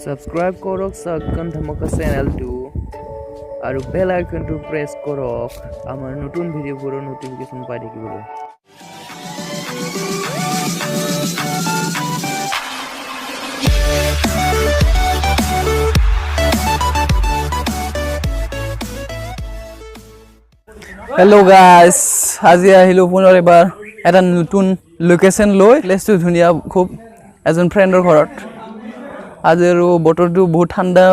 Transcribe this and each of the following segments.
Subscribe korok sakkan dhamaka channel to aru bell icon to press korok amar notun video poro notification pai thakibole. Hello guys, আজি আহিলো পুনৰ এবাৰ এটা নতুন location লৈ প্লেসটো ধুনিয়া খুব এজন ফ্ৰেণ্ডৰ ঘৰত আজি আৰু বতৰটো বহুত ঠাণ্ডা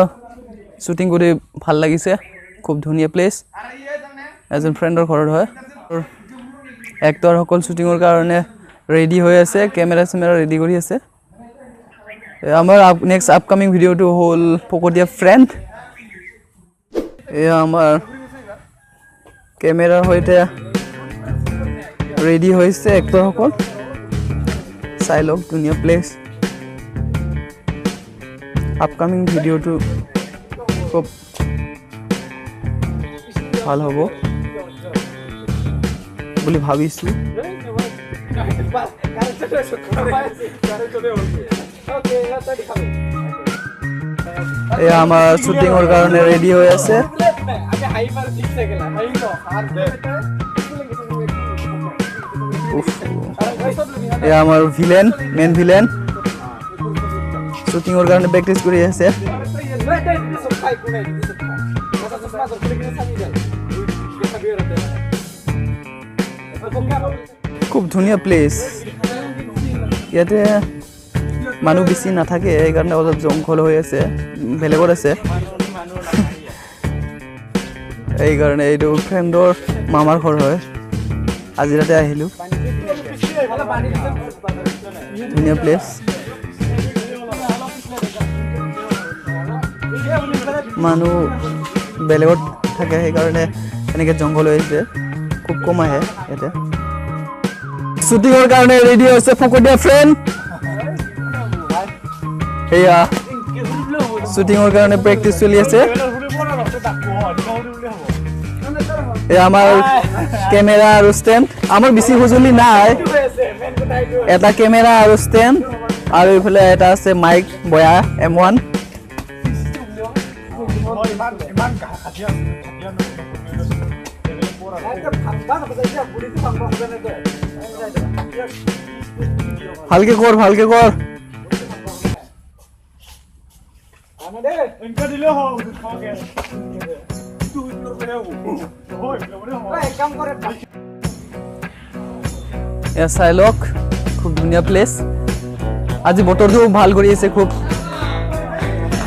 শুটিং কৰি ভাল লাগিছে খুব ধুনিয়া প্লেস এজন ফ্ৰেণ্ডৰ ঘৰত হয় এক্টৰ সকল শুটিংৰ কাৰণে ৰেডি হৈ আছে কেমেৰা ৰেডি কৰি আছে আমাৰ নেক্সট আপকামিং ভিডিওটো হল ফকটিয়া ফ্ৰেণ্ড আমাৰ কেমেৰাৰ হৈতে ৰেডি হৈছে এক্টৰ সকল চাই লওক ধুনিয়া প্লেস আপকামিং ভিডিওটো খুব ভাল হ'ব বুলি ভাবিছো আমাৰ শুটিংৰ কাৰণে ৰেডি হৈ আছে আমাৰ ভিলেন মেন ভিলেন শুটিংৰ কাৰণে প্ৰেক্টিস কৰি আছে খুব ধুনিয়া প্লেস ইয়াতে মানুহ বেছি নাথাকে এই কাৰণে অলপ জংঘল হৈ আছে বেলেগত আছে এই কাৰণে এইটো ফ্ৰেণ্ডৰ মামাৰ ঘৰ হয় আজি ৰাতে আহিলো ধুনিয়া প্লেস মানুহ বেলেগত থাকে সেই কাৰণে এনেকে জংঘল হৈ আছে খুব কম আহে ইয়াতে শুটিংৰ কাৰণে ৰেডি হৈছে ফকটিয়া ফ্ৰেণ্ড এয়া শুটিংৰ কাৰণে প্ৰেক্টিস চলি আছে আমাৰ কেমেৰা আৰু ষ্টেণ্ড আমাৰ বেছি সঁজুলি নাই এটা কেমেৰা আৰু ষ্টেণ্ড আৰু ইফালে এটা আছে মাইক বয়া M1 ভালকে কৰ চাই লওক খুব ধুনিয়া প্লেস আজি বতৰটো ভাল কৰি আছে খুব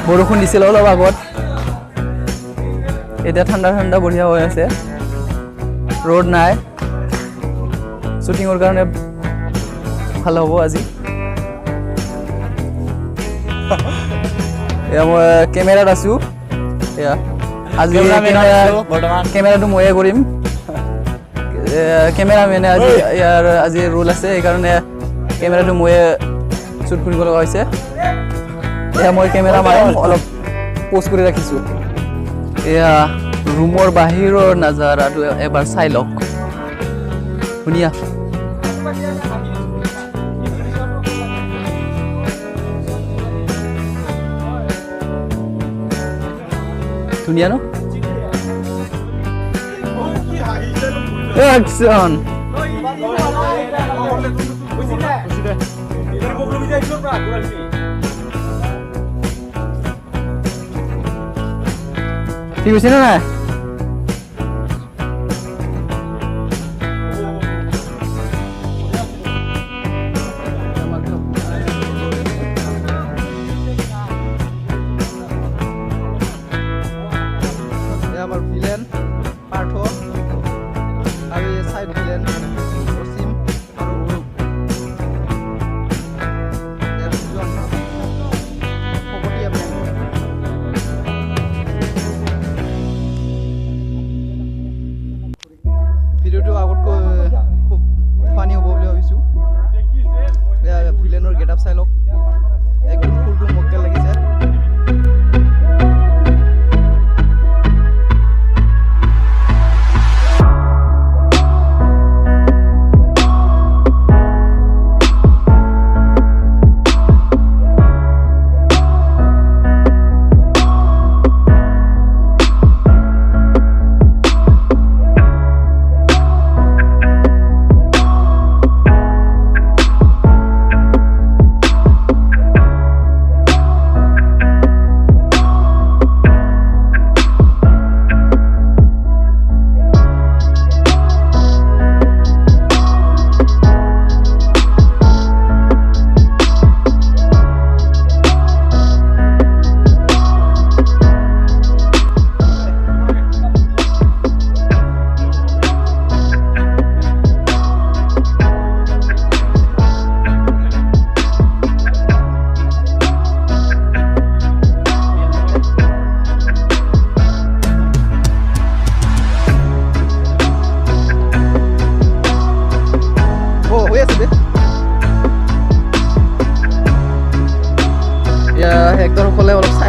বৰষুণ দিছিল অলপ আগত এতিয়া ঠাণ্ডা ঠাণ্ডা বঢ়িয়া হৈ আছে ৰ'দ নাই শুটিংৰ কাৰণে ভাল হ'ব আজি মই কেমেৰাত আছো আজি কেমেৰাটো ময়ে কৰিম কেমেৰামেনে আজি ৰোল আছে সেইকাৰণে কেমেৰাটো ময়ে শ্বুট কৰিব লগা হৈছে মই কেমেৰা মাৰিম অলপ পোষ্ট কৰি ৰাখিছো এয়া ৰুমৰ বাহিৰৰ নাজাৰাটো এবাৰ চাই লওক ধুনিয়া ধুনিয়া ন অ্যাকশন ঠিক আছে না আমার ভিলেন পার্থ আর এই সাইড ভিলেন অসীম আর অরূপ ফকটিয়া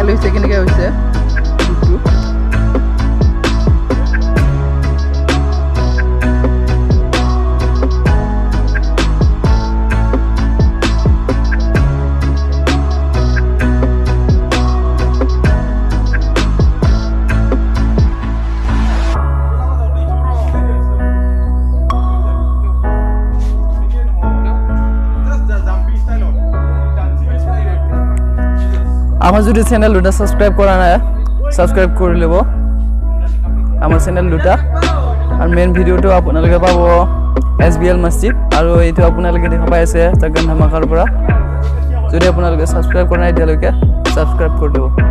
ভাল হৈছে কেনেকৈ হৈছে শ্বুটটো আমার যদি চ্যানেল দুটা সাবস্ক্রাইব করা নাই সাবস্ক্রাইব করে লব আমার চ্যানেল দুটা আর মেইন ভিডিওটো আপোনালোকে পাব এসবিএল মসজিদ আর এইটো আপোনালোকে দেখা পাই আছে চাগান ধামাকাৰ পৰা যদি আপোনালোকে সাবস্ক্ৰাইব কৰা নাই এতিয়ালৈকে সাবস্ক্ৰাইব কৰি দিব